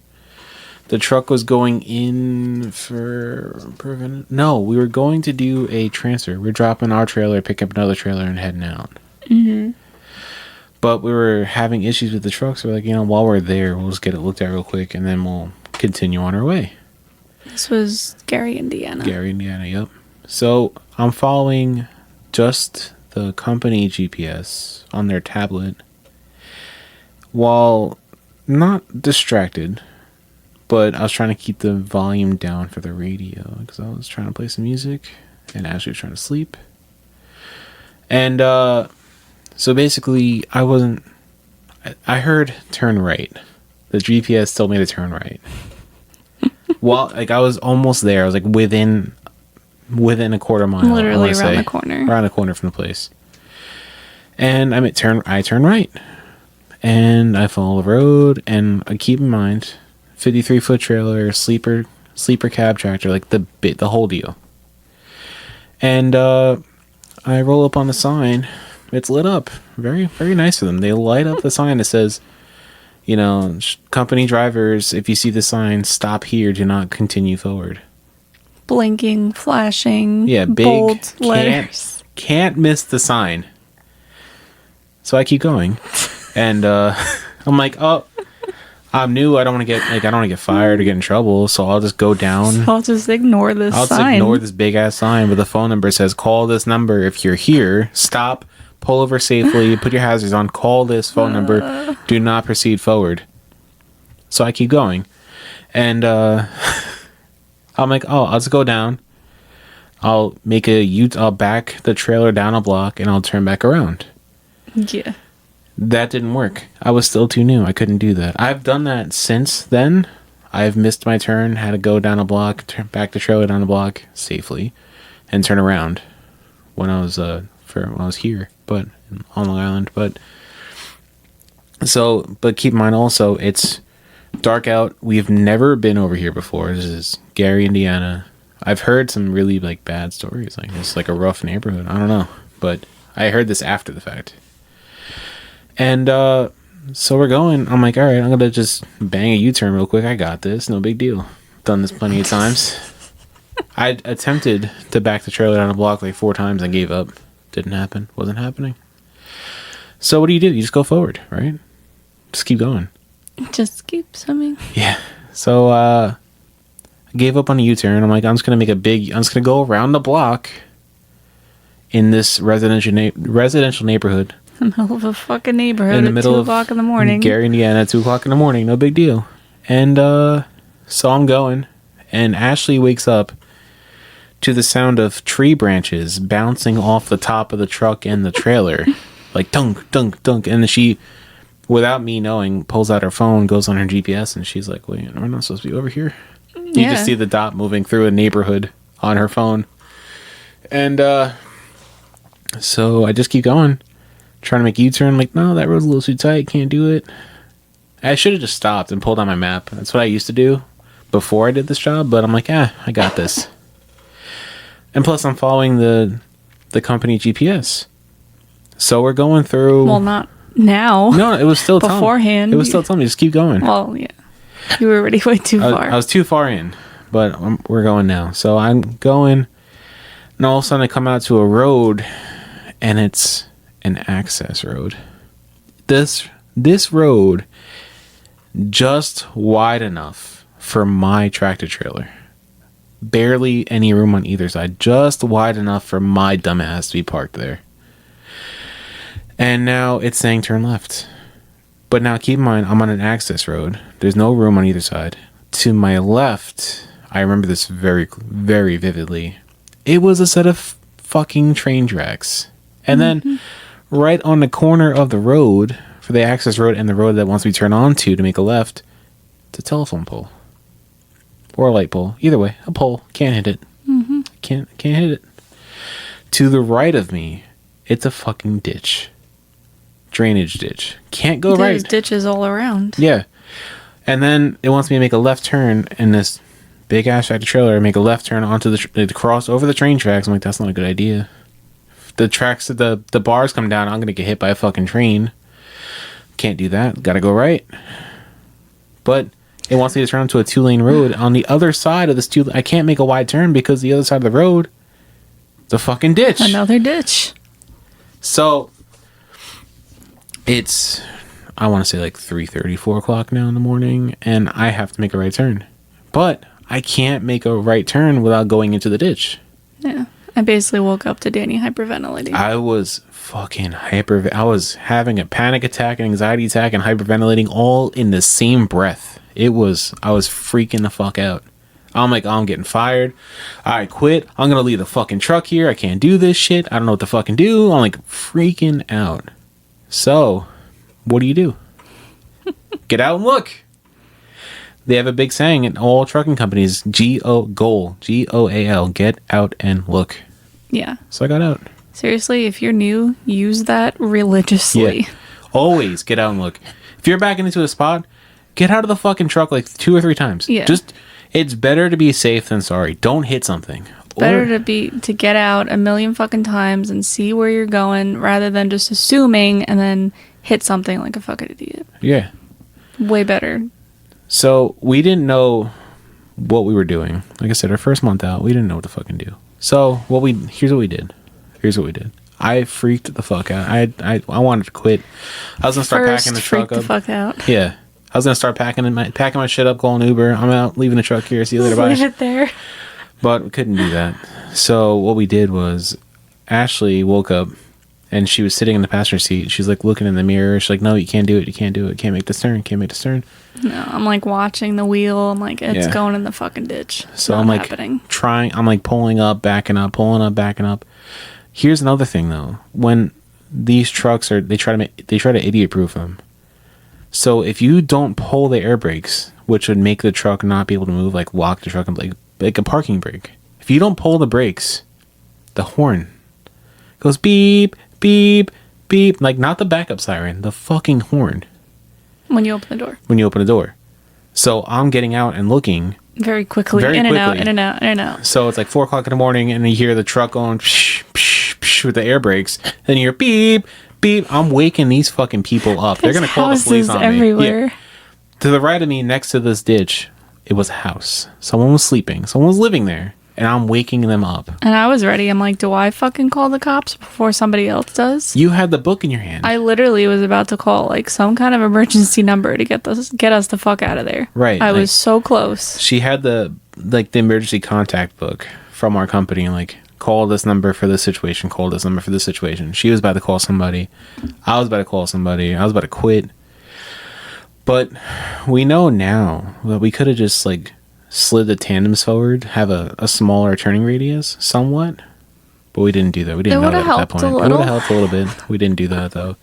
The truck was going in for... No, we were going to do a transfer. We're dropping our trailer, picking up another trailer, and heading out. Mm-hmm. But we were having issues with the truck, so we're like, while we're there, we'll just get it looked at real quick, and then we'll continue on our way. This was Gary, Indiana. Gary, Indiana, yep. So, I'm following just the company GPS on their tablet while not distracted, but I was trying to keep the volume down for the radio because I was trying to play some music and Ashley was trying to sleep. And so basically, I heard turn right. The GPS told me to turn right. Well, like I was almost there. I was like within a quarter mile. Literally around the corner. Around the corner from the place. And I turn right. And I follow the road, and I keep in mind 53-foot trailer, sleeper cab tractor, like the whole deal. And I roll up on the sign. It's lit up. Very, very nice of them. They light up the sign that says, company drivers, if you see the sign, stop here, do not continue forward. Blinking, flashing, Yeah, big, bold letters. Can't miss the sign. So I keep going. And I'm like, oh, I'm new. I don't want to get fired or get in trouble. So I'll just go down. I'll just ignore this sign. I'll just ignore this big ass sign with the phone number says, call this number if you're here. Stop, pull over safely, put your hazards on, call this phone number. Do not proceed forward. So I keep going. And I'm like, oh, I'll just go down. I'll I'll back the trailer down a block and I'll turn back around. Yeah. That didn't work. I was still too new. I couldn't do that. I've done that since then. I've missed my turn, had to go down a block, turn back the trailer down a block safely, and turn around when I was here, but on Long Island. But keep in mind also, it's Dark out. We've never been over here before. This is Gary, Indiana. I've heard some really like bad stories. Like it's like a rough neighborhood. I don't know, but I heard this after the fact. And so we're going. I'm like, all right, I'm gonna just bang a U-turn real quick. I got this. No big deal. Done this plenty of times. I attempted to back the trailer down the block like 4 times and gave up. Didn't happen. Wasn't happening. So what do? You just go forward, right? Just keep going. Just keep swimming. Yeah. So I gave up on a U-turn. I'm like, I'm just gonna go around the block in this residential neighborhood. In the middle of a fucking neighborhood In the middle at 2 o'clock in the morning. Gary, Indiana, at 2 o'clock in the morning. No big deal. And so I'm going, and Ashley wakes up to the sound of tree branches bouncing off the top of the truck and the trailer. Like dunk, dunk, dunk. And then she, without me knowing, pulls out her phone, goes on her GPS, and she's like, wait, we're not supposed to be over here. You just see the dot moving through a neighborhood on her phone. And so I just keep going, trying to make a U-turn. Like, no, that road's a little too tight, can't do it. I should have just stopped and pulled on my map. That's what I used to do before I did this job, but I'm like, I got this. And plus, I'm following the company GPS. So we're going through... Well, not now. No, it was still beforehand. It was still telling me, just keep going. Well, yeah. You were already way too far. I was too far in, but we're going now. So I'm going, and all of a sudden I come out to a road, and it's an access road. This road just wide enough for my tractor trailer. Barely any room on either side. Just wide enough for my dumbass to be parked there. And now it's saying turn left. But now keep in mind, I'm on an access road. There's no room on either side. To my left, I remember this very, very vividly. It was a set of fucking train tracks. And then right on the corner of the road, for the access road and the road that wants to be turned onto to make a left, it's a telephone pole. Or a light pole. Either way, a pole. Can't hit it. Mm-hmm. Can't hit it. To the right of me, it's a fucking ditch. Drainage ditch. Can't go right. There's ditches all around. Yeah. And then it wants me to make a left turn in this big ass tractor trailer, make a left turn onto the cross over the train tracks. I'm like, that's not a good idea. The tracks, the bars come down, I'm gonna get hit by a fucking train. Can't do that. Gotta go right. But it wants me to turn onto a 2-lane road. On the other side of this I can't make a wide turn because the other side of the road, it's a fucking ditch. Another ditch. So it's, I want to say like 3:30, 4 o'clock now in the morning, and I have to make a right turn. But I can't make a right turn without going into the ditch. Yeah. I basically woke up to Danny hyperventilating. I was fucking I was having a panic attack, an anxiety attack, and hyperventilating all in the same breath. I was freaking the fuck out. I'm like, I'm getting fired. I quit. I'm going to leave the fucking truck here. I can't do this shit. I don't know what to fucking do. I'm like freaking out. So, what do? Get out and look. They have a big saying in all trucking companies, GOAL, GOAL, get out and look. Yeah. So I got out. Seriously, if you're new, use that religiously. Yeah. Always get out and look. If you're backing into a spot, get out of the fucking truck like 2 or 3 times. Yeah. It's better to be safe than sorry. Don't hit something. Better to get out a million fucking times and see where you're going rather than just assuming and then hit something like a fucking idiot. Yeah. Way better. So we didn't know what we were doing. Like I said, our first month out, we didn't know what to fucking do. So here's what we did. I freaked the fuck out. I wanted to quit. I was gonna start packing the truck up. The fuck out. Yeah. I was gonna start packing my shit up, calling Uber. I'm out, leaving the truck here. See you later, bye. Leave it there. But we couldn't do that. So what we did was Ashley woke up and she was sitting in the passenger seat. She's like looking in the mirror. She's like, no, you can't do it. You can't do it. Can't make this turn. Can't make this turn. No, I'm like watching the wheel. I'm like, it's going in the fucking ditch. So I'm like trying. I'm like pulling up, backing up, pulling up, backing up. Here's another thing though. When these trucks they try to idiot proof them. So if you don't pull the air brakes, which would make the truck not be able to move, like lock the truck and like a parking brake. If you don't pull the brakes, the horn goes beep, beep, beep. Like not the backup siren, the fucking horn. When you open the door. When you open the door. So I'm getting out and looking. Very quickly. Very in and out, quickly. in and out, in and out. So it's like 4 o'clock in the morning, and you hear the truck going psh, psh, psh, with the air brakes. Then you hear beep, beep. I'm waking these fucking people up. They're going to call the police on everywhere. me. Yeah. To the right of me, next to this ditch, it was a house. Someone was sleeping. Someone was living there. And I'm waking them up. And I was ready. I'm like, do I fucking call the cops before somebody else does? You had the book in your hand. I literally was about to call like some kind of emergency number to get us the fuck out of there. Right. I was so close. She had the emergency contact book from our company and like, call this number for this situation, call this number for this situation. She was about to call somebody. I was about to call somebody. I was about to quit. But we know now that we could have just like slid the tandems forward, have a smaller turning radius somewhat, but we didn't do that. We didn't know that at that point. It would have helped a little bit. We didn't do that though.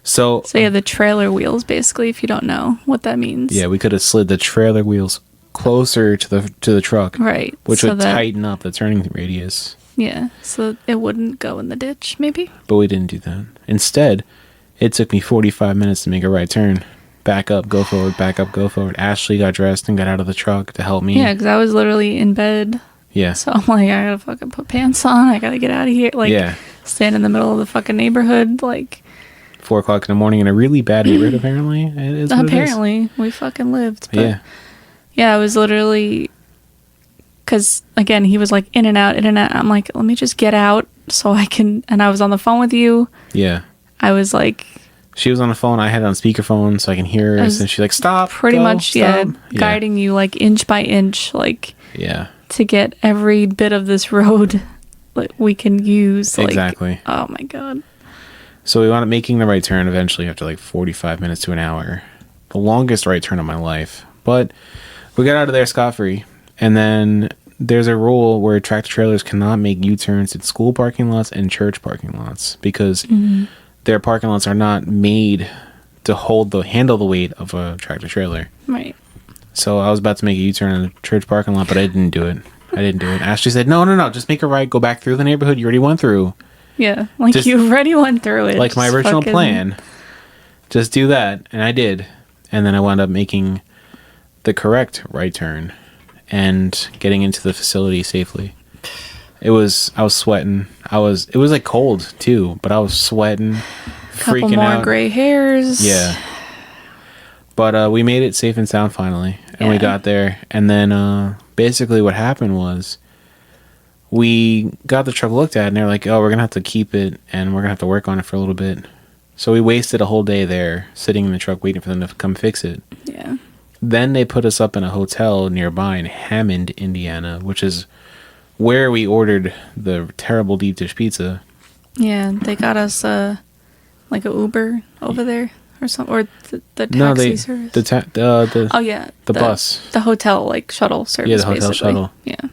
So yeah, the trailer wheels basically, if you don't know what that means. Yeah, we could have slid the trailer wheels closer to the truck, right, which would tighten up the turning radius. Yeah, so it wouldn't go in the ditch, maybe. But we didn't do that. Instead, it took me 45 minutes to make a right turn. Back up, go forward, back up, go forward. Ashley got dressed and got out of the truck to help me. Yeah, because I was literally in bed. Yeah. So I'm like, I gotta fucking put pants on. I gotta get out of here. Like, stand in the middle of the fucking neighborhood. Like, 4 o'clock in the morning in a really bad neighborhood, apparently. It is apparently, we fucking lived. But yeah. Yeah, I was literally... Because, again, he was like in and out, in and out. I'm like, let me just get out so I can... And I was on the phone with you. Yeah. I was like... She was on the phone. I had it on speakerphone so I can hear her. And she's like, stop. Pretty much, stop. Guiding you like inch by inch. Like, yeah. To get every bit of this road that we can use. Like, exactly. Oh, my God. So we wound up making the right turn eventually after like 45 minutes to an hour. The longest right turn of my life. But we got out of there scot-free. And then there's a rule where tractor trailers cannot make U-turns in school parking lots and church parking lots because their parking lots are not made to handle the weight of a tractor trailer. Right. So I was about to make a U-turn in a church parking lot, but I didn't do it. Ashley said, no, just make a right, go back through the neighborhood you already went through. Yeah, like you already went through it. Like my original plan. Just do that. And I did. And then I wound up making the correct right turn and getting into the facility safely. I was sweating. It was like cold too, but I was sweating, freaking couple more out. Gray hairs. Yeah. But we made it safe and sound finally. And we got there. And then basically what happened was we got the truck looked at and they're like, oh, we're going to have to keep it and we're going to have to work on it for a little bit. So we wasted a whole day there sitting in the truck waiting for them to come fix it. Yeah. Then they put us up in a hotel nearby in Hammond, Indiana, which is where we ordered the terrible deep dish pizza. Yeah, they got us like a Uber over there or something, or the taxi service. The bus, the hotel like shuttle service. Yeah, the hotel basically. shuttle. Yeah.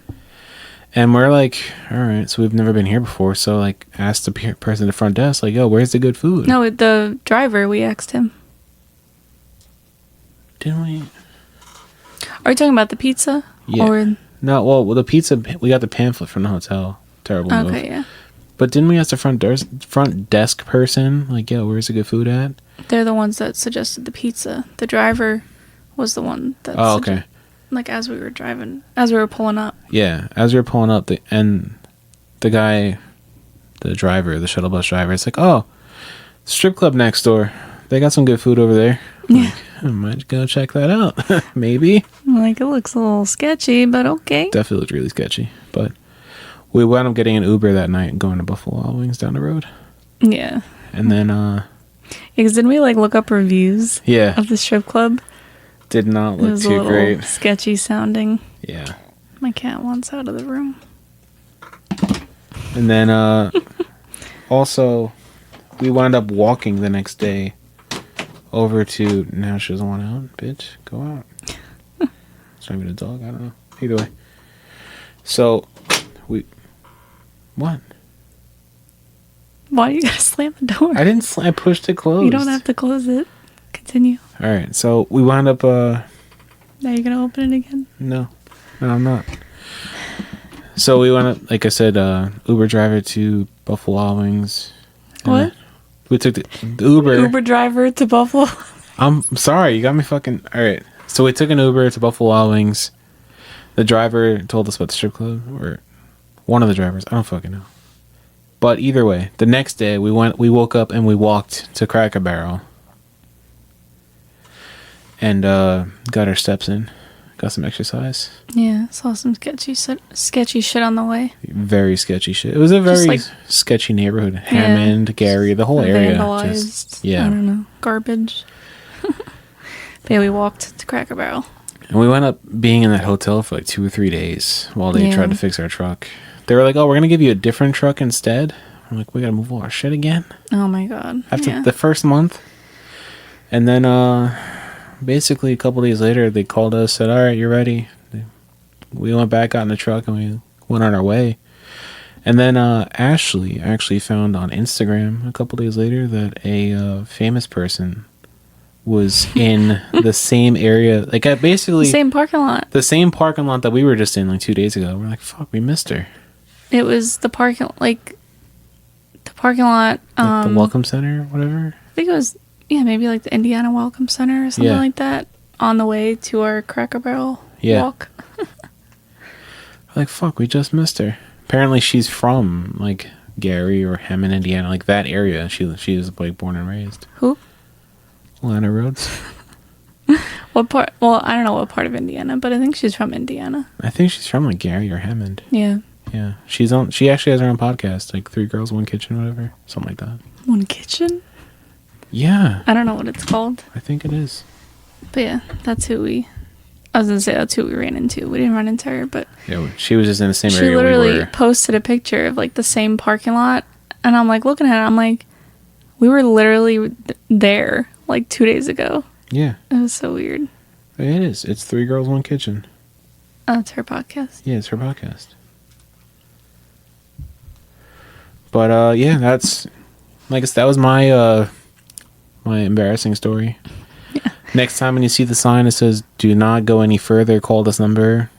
And we're like, all right, so we've never been here before, so like, ask the person at the front desk, like, yo, where's the good food? No, the driver. We asked him. Didn't we? Are you talking about the pizza? Yeah. Or... No, well, the pizza, we got the pamphlet from the hotel. Terrible move. Okay, yeah. But didn't we ask the front desk person, like, yo, where's the good food at? They're the ones that suggested the pizza. The driver was the one that okay. Like, as we were pulling up. Yeah, as we were pulling up, the guy, the shuttle bus driver, it's like, oh, strip club next door. They got some good food over there. Yeah. Like, I might go check that out. Maybe. Like, it looks a little sketchy, but okay. Definitely looked really sketchy. But we wound up getting an Uber that night and going to Buffalo Wild Wings down the road. Yeah. And then, because didn't we, like, look up reviews of the strip club? Did not look too great. Sketchy sounding. Yeah. My cat wants out of the room. And then, also, we wound up walking the next day over to... Now she doesn't want out. Bitch, go out. It's not even a dog. I don't know. Either way. So, What? Why you gotta slam the door? I didn't I pushed it closed. You don't have to close it. Continue. Alright, so we wound up... Now you're gonna open it again? No, I'm not. So we went up, like I said, Uber driver to Buffalo Wild Wings. What? We took the Uber. Uber driver to Buffalo. I'm sorry, you got me fucking... Alright, So we took an Uber to Buffalo Wild Wings. The driver told us about the strip club, or one of the drivers. I don't fucking know. But either way, the next day we woke up and we walked to Cracker Barrel. And got our steps in. Got some exercise. Yeah, saw some sketchy shit on the way. Very sketchy shit. It was a very sketchy neighborhood. Hammond, Gary, the whole area. Vandalized. I don't know. Garbage. But yeah, we walked to Cracker Barrel. And we wound up being in that hotel for like 2 or 3 days while they tried to fix our truck. They were like, "Oh, we're going to give you a different truck instead." I'm like, "We got to move all our shit again?" Oh my God. After the first month. And then basically a couple days later, they called us, said, "All right, you're ready." We went back out in the truck and we went on our way. And then Ashley actually found on Instagram a couple days later that a famous person was in the same area, like basically same parking lot. The same parking lot that we were just in like 2 days ago. We're like, fuck, we missed her. It was the parking lot, like the Welcome Center or whatever. I think it was, maybe like the Indiana Welcome Center or something like that, on the way to our Cracker Barrel walk. Like, fuck, we just missed her. Apparently she's from like Gary or Hammond, Indiana, like that area. She was like born and raised. Who? Lana Rhodes. What part? Well, I don't know what part of Indiana, but I think she's from Indiana. I think she's from like Gary or Hammond. Yeah. Yeah. She actually has her own podcast, like 3 Girls, 1 Kitchen, whatever. Something like that. 1 Kitchen? Yeah. I don't know what it's called. I think it is. But yeah, that's who we ran into. We didn't run into her, but yeah, she was just in the same area. She literally posted a picture of like the same parking lot, and I'm like looking at it, I'm like, we were literally there like 2 days ago. Yeah. It was so weird. It is. It's 3 Girls, 1 Kitchen. Oh, it's her podcast. Yeah, it's her podcast. But yeah, that's, I guess that was my my embarrassing story. Yeah. Next time when you see the sign that says "Do not go any further, call this number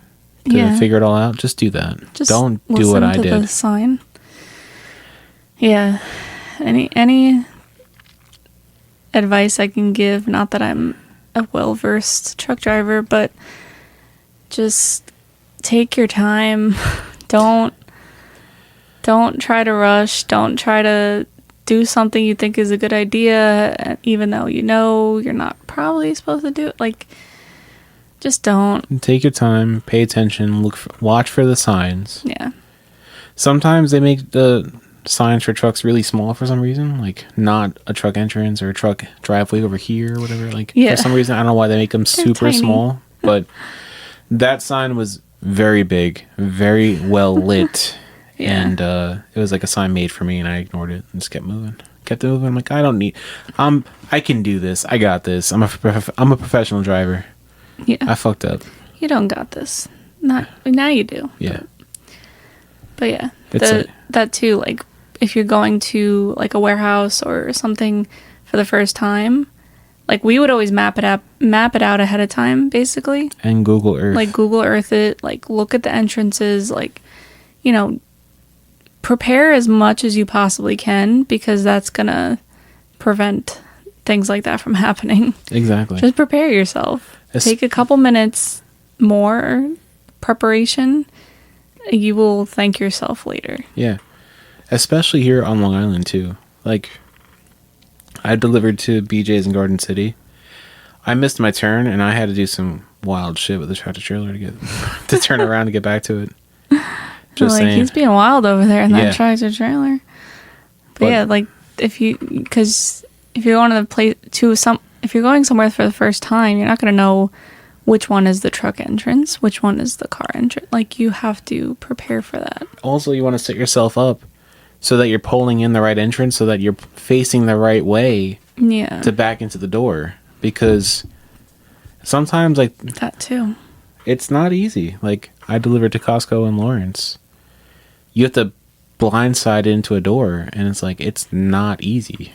to figure it all out," just do that. Just don't do what I did. The sign. Yeah. Any advice I can give, not that I'm a well-versed truck driver, but just take your time. Don't try to rush. Don't try to do something you think is a good idea, even though you're not probably supposed to do it. Like, just don't. Take your time, pay attention, watch for the signs. Yeah. Sometimes they make the signs for trucks really small for some reason, like not a truck entrance or a truck driveway over here or whatever. Like for some reason, I don't know why they make them super small, but that sign was very big, very well lit. And it was like a sign made for me, and I ignored it and just kept moving. I'm like, I don't need. I can do this. I got this. I'm a professional driver. Yeah. I fucked up. You don't got this. Not now. You do. Yeah. But yeah, that too. Like, if you're going to like a warehouse or something for the first time, like we would always map it out ahead of time, basically. And Google Earth. Like Google Earth it. Like look at the entrances. Like, prepare as much as you possibly can, because that's gonna prevent things like that from happening. Exactly. Just prepare yourself. Take a couple minutes more preparation. You will thank yourself later. Yeah. Especially here on Long Island too. Like, I delivered to BJ's in Garden City. I missed my turn and I had to do some wild shit with the tractor trailer to turn around to get back to it. Just like, saying. He's being wild over there in that tractor trailer. But yeah, like if you're going to the place if you're going somewhere for the first time, you're not going to know which one is the truck entrance, which one is the car entrance. Like, you have to prepare for that. Also, you want to set yourself up so that you're pulling in the right entrance, so that you're facing the right way to back into the door. Because sometimes, like, that too, it's not easy. Like, I delivered to Costco in Lawrence. You have to blindside into a door, and it's like, it's not easy.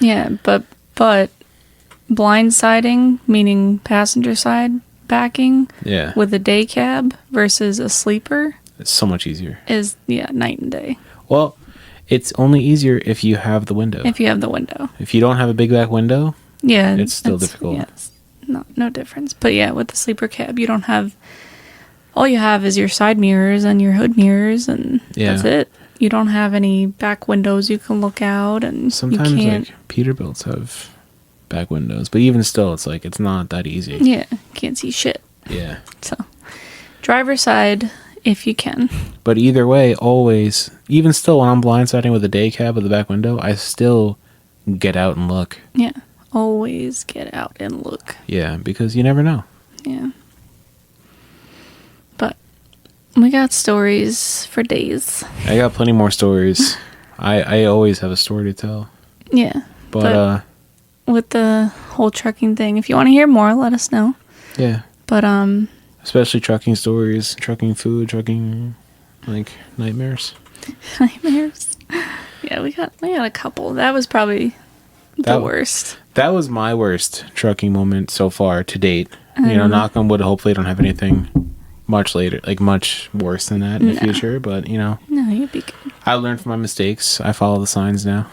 But blindsiding, meaning passenger side backing, with a day cab versus a sleeper, it's so much easier. Is night and day. Well, it's only easier if you have the window. If you have the window. If you don't have a big back window, it's still difficult. Yeah, it's no difference. But yeah, with the sleeper cab, you don't have. All you have is your side mirrors and your hood mirrors, and that's it. You don't have any back windows you can look out, and sometimes you can't. like Peterbilts have back windows, but even still, it's like it's not that easy. Yeah, can't see shit. Yeah. So, driver's side if you can. But either way, always, even still, when I'm blindsiding with a day cab with the back window, I still get out and look. Yeah, always get out and look. Yeah, because you never know. Yeah. But we got stories for days. I got plenty more stories. I always have a story to tell. Yeah. But with the whole trucking thing, if you want to hear more, let us know. Yeah. But especially trucking stories, trucking food, trucking like nightmares. Nightmares. Yeah, we got a couple. That was probably the worst. That was my worst trucking moment so far to date. You know, knock on wood, hopefully I don't have anything much later, like much worse than that in the future, but you know. No, you'd be good. I learned from my mistakes. I follow the signs now.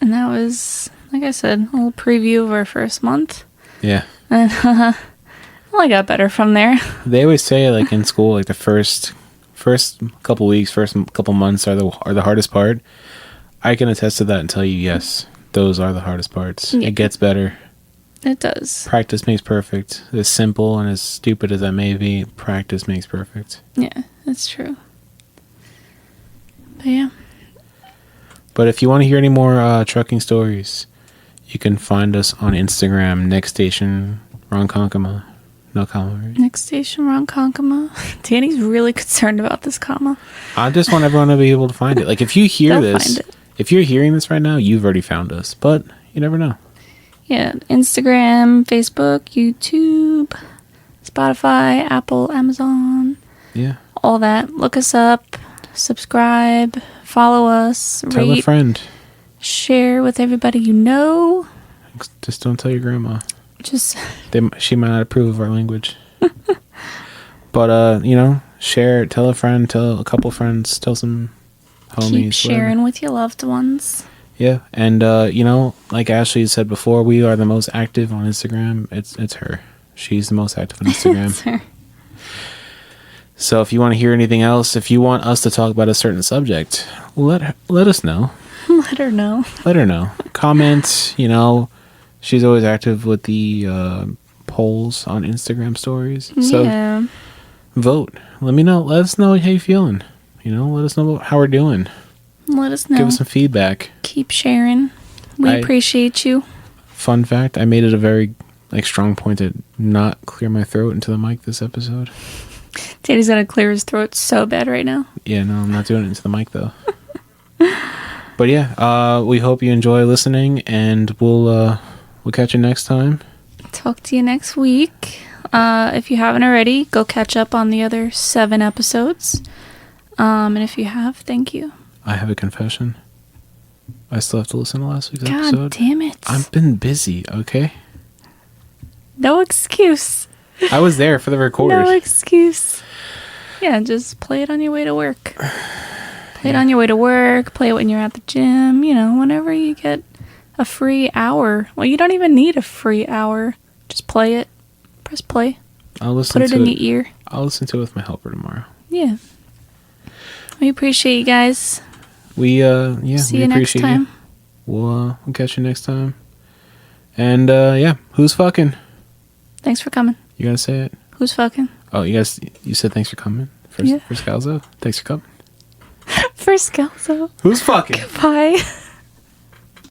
And that was, like I said, a little preview of our first month. Yeah. And only got better from there. They always say, like in school, like the first couple weeks, first couple months are the hardest part. I can attest to that and tell you, yes, those are the hardest parts. Yeah. It gets better. It does. Practice makes perfect. As simple and as stupid as that may be, practice makes perfect. Yeah, that's true. But yeah. But if you want to hear any more trucking stories, you can find us on Instagram, Next Station Ronkonkoma. No comma, right? Next Station Ronkonkoma. Danny's really concerned about this comma. I just want everyone to be able to find it. Like if you hear this, if you're hearing this right now, you've already found us. But you never know. Yeah, Instagram, Facebook, YouTube, Spotify, Apple, Amazon. Yeah. All that. Look us up, subscribe, follow us, tell a friend. Share with everybody you know. Just don't tell your grandma. She might not approve of our language. But, you know, share, tell a friend, tell a couple friends, tell some homies. Keep sharing with your loved ones. Yeah, and you know, like Ashley said before, we are the most active on Instagram. It's her. She's the most active on Instagram. It's her. So if you want to hear anything else, if you want us to talk about a certain subject, let us know. Let her know. Let her know. Comment. You know, she's always active with the polls on Instagram stories. So yeah. Vote. Let me know. Let us know how you're feeling. You know, let us know how we're doing. Let us know. Give us some feedback. Keep sharing. We appreciate you. Fun fact, I made it a very strong point to not clear my throat into the mic this episode. Danny's gonna clear his throat so bad right now. Yeah, no, I'm not doing it into the mic though. But yeah, we hope you enjoy listening, and we'll catch you next time. Talk to you next week. If you haven't already, go catch up on the other 7 episodes. And if you have, thank you. I have a confession. I still have to listen to last week's episode. God damn it. I've been busy, okay? No excuse. I was there for the record. No excuse. Yeah, just play it on your way to work. Play it on your way to work. Play it when you're at the gym. You know, whenever you get a free hour. Well, you don't even need a free hour. Just play it. Press play. I'll listen Put it in your ear. I'll listen to it with my helper tomorrow. Yeah. We appreciate you guys. We see you next time. We'll catch you next time. And yeah, who's fucking? Thanks for coming. You gotta say it. Who's fucking? Oh, you said thanks for coming. For Scalzo. Thanks for coming. For Scalzo. Who's fucking? Goodbye.